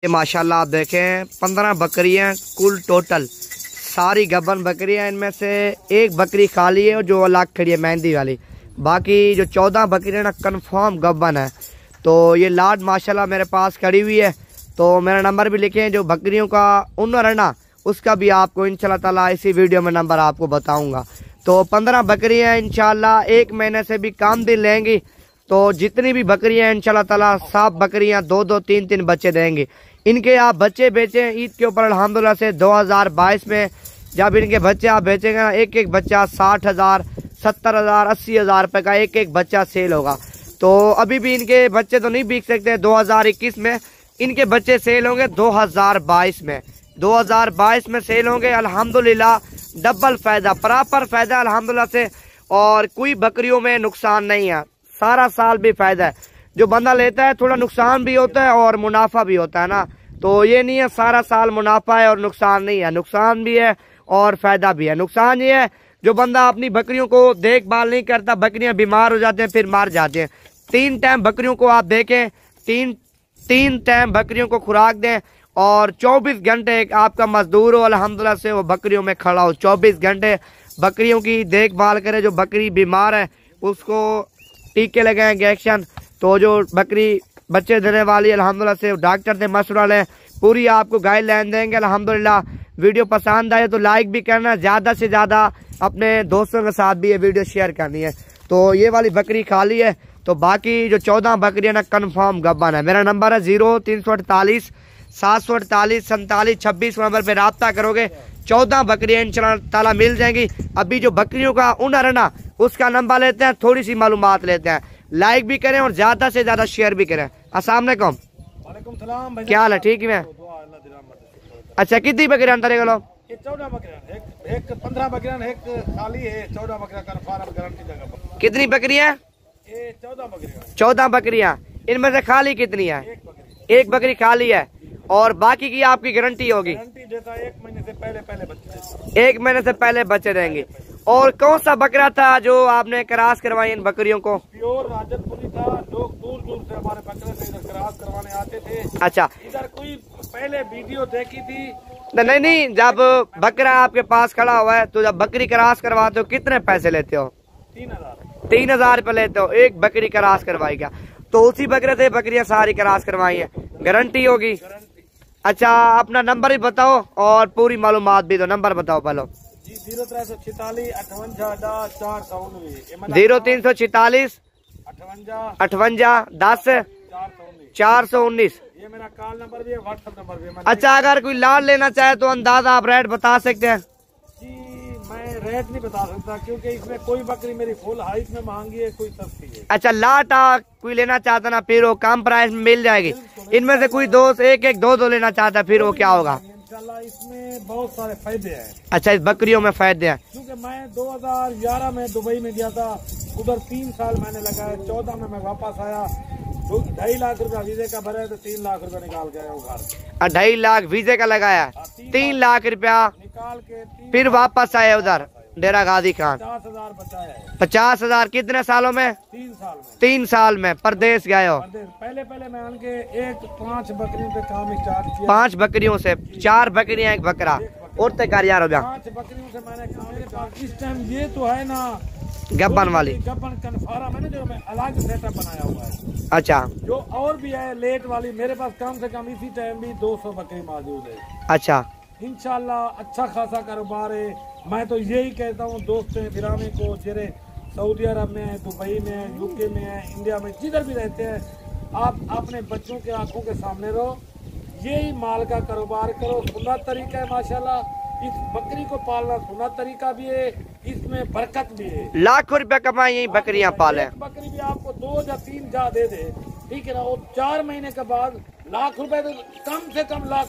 ये माशाल्लाह आप देखें 15 बकरियां कुल टोटल, सारी गब्बन बकरियां। इनमें से एक बकरी खाली है जो अलग खड़ी है मेहंदी वाली, बाकी जो 14 बकरियां ना कंफर्म गब्बन है। तो ये लाड माशाल्लाह मेरे पास खड़ी हुई है। तो मेरा नंबर भी लिखे, जो बकरियों का ओनर है ना उसका भी आपको इंशाल्लाह ताला इसी वीडियो में नंबर आपको बताऊंगा। तो 15 बकरियां इंशाल्लाह एक महीने से भी कम दिन लेंगी। तो जितनी भी बकरियां इंशाल्लाह ताला सब बकरियां 2-2 3-3 बच्चे देंगे। इनके आप बच्चे बेचें ईद के ऊपर अल्हम्दुलिल्लाह से 2022 में जब इनके बच्चे आप बेचेंगे ना, एक एक बच्चा 60,000 70,000 80,000 रुपए का एक एक बच्चा सेल होगा। तो अभी भी इनके बच्चे तो नहीं बिक सकते, 2021 में इनके बच्चे सेल होंगे, 2022 में 2022 में सेल होंगे। अल्हम्दुलिल्लाह डबल फायदा, प्रॉपर फायदा अल्हम्दुलिल्लाह से। और कोई बकरियों में नुकसान नहीं है, सारा साल भी फायदा है। जो बंदा लेता है थोड़ा नुकसान भी होता है और मुनाफा भी होता है ना, तो ये नहीं है सारा साल मुनाफा है और नुकसान नहीं है, नुकसान भी है और फायदा भी है। नुकसान ये है जो बंदा अपनी बकरियों को देखभाल नहीं करता, बकरियां बीमार हो जाते हैं फिर मार जाते हैं। 3 टाइम बकरियों को आप देखें, तीन टाइम बकरियों को खुराक दें और 24 घंटे आपका मजदूर हो अल्हम्दुलिल्लाह से वो बकरियों में खड़ा हो, 24 घंटे बकरियों की देखभाल करे। जो बकरी बीमार है उसको टीके लगाएं, इंजेक्शन। तो जो बकरी बच्चे देने वाली अल्हम्दुलिल्लाह से डॉक्टर से मशवरा लें, पूरी आपको गाइडलाइन देंगे अल्हम्दुलिल्लाह। वीडियो पसंद आए तो लाइक भी करना, ज़्यादा से ज़्यादा अपने दोस्तों के साथ भी ये वीडियो शेयर करनी है। तो ये वाली बकरी खाली है, तो बाकी जो 14 बकरियां ना कन्फर्म गब्बन है। मेरा नंबर है 0348 748 47 26 नंबर पे रब्ता करोगे 14 बकरियां इंशाल्लाह ताला मिल जाएंगी। अभी जो बकरियों का ओनर है ना उसका नंबर लेते हैं, थोड़ी सी मालूमात लेते हैं। लाइक भी करें और ज्यादा से ज्यादा शेयर भी करें। अस्सलाम वालेकुम। क्या हाल है? ठीक है। अच्छा कितनी बकरियां अंदर है? 14 बकरियां, एक 15 बकरियां, एक खाली है, 14 बकरियां कंफर्म गारंटी जगह। कितनी बकरियां? 14 बकरियां। इनमें से खाली कितनी है? एक बकरी खाली है और बाकी की आपकी गारंटी होगी? गारंटी देता 1 महीने से पहले बच्चे, 1 महीने से पहले बच्चे देंगे। और कौन सा बकरा था जो आपने क्रॉस करवाई इन बकरियों को? प्योर राजतपुरी था। लोग दूर दूर से हमारे बकरे से इधर क्रॉस करवाने आते थे। अच्छा, इधर कोई पहले वीडियो देखी थी? नहीं, जब बकरा आपके पास खड़ा हुआ है तो जब बकरी क्रॉस करवाते हो कितने पैसे लेते हो? 3,000 रुपए लेते हो एक बकरी क्रॉस करवाई का। तो उसी बकरे से बकरियां सारी क्रॉस करवाई है, गारंटी होगी। अच्छा अपना नंबर ही बताओ और पूरी मालूमात भी दो। नंबर बताओ पहले। 0346 0346 58 10 419। ये मेरा कॉल नंबर भी है, व्हाट्सएप नंबर भी है। अच्छा अगर कोई लाल लेना चाहे तो अंदाजा आप रेट बता सकते हैं? जी मैं रेट नहीं बता सकता क्योंकि इसमें कोई बकरी मेरी फुल हाइट में मांगी है, कोई सस्ती है। अच्छा लाट कोई लेना चाहता ना फिर वो कम प्राइस में मिल जाएगी। इनमें से कोई दोस्त एक दो लेना चाहता फिर वो क्या होगा? इंशाल्लाह इसमें बहुत सारे फायदे हैं। अच्छा इस बकरियों में फायदे हैं? क्योंकि मैं 2011 में दुबई में गया था, उधर 3 साल मैंने लगाया, 14 में मैं वापस आया, 2.5 लाख रुपया वीजे का भरा है तो 3 लाख रुपया निकाल के आया वो घर। 2.5 लाख वीजे का लगाया, 3 लाख रुपया निकाल के फिर वापस आए उधर डेरा गाजी खान। 50,000 बचाया है। 50,000 कितने सालों में? 3 साल में परदेश गए हो? पहले मैं आके 5 बकरियों पे काम स्टार्ट किया। 5 बकरियों से 4 बकरियां 1 बकरा और तैयार यार हो गया। 5 बकरियों से मैंने काम। मेरे पास इस टाइम ये तो है ना गब्बन वाली गब्बन कन्फारा मैंने जो मैं अलग सेटअप बनाया हुआ है। अच्छा जो और भी है लेट वाली, मेरे पास कम से कम इसी टाइम भी 200 बकरी मौजूद है। अच्छा इंशाल्लाह अच्छा खासा कारोबार है। मैं तो यही कहता हूँ दोस्तों फिराने को, जेरे सऊदी अरब में है, दुबई में है, यूके में है, इंडिया में जिधर भी रहते हैं, आप अपने बच्चों के आंखों के सामने रहो, यही माल का कारोबार करो। सुना तरीका है माशाल्लाह। इस बकरी को पालना सुना तरीका भी है, इसमें बरकत भी है। लाखों रुपया कमाए यही बकरियां पाले। बकरी भी आपको 2 या 3 जा दे दे, ठीक है ना, वो 4 महीने के बाद लाख रुपए तो कम से कम लाख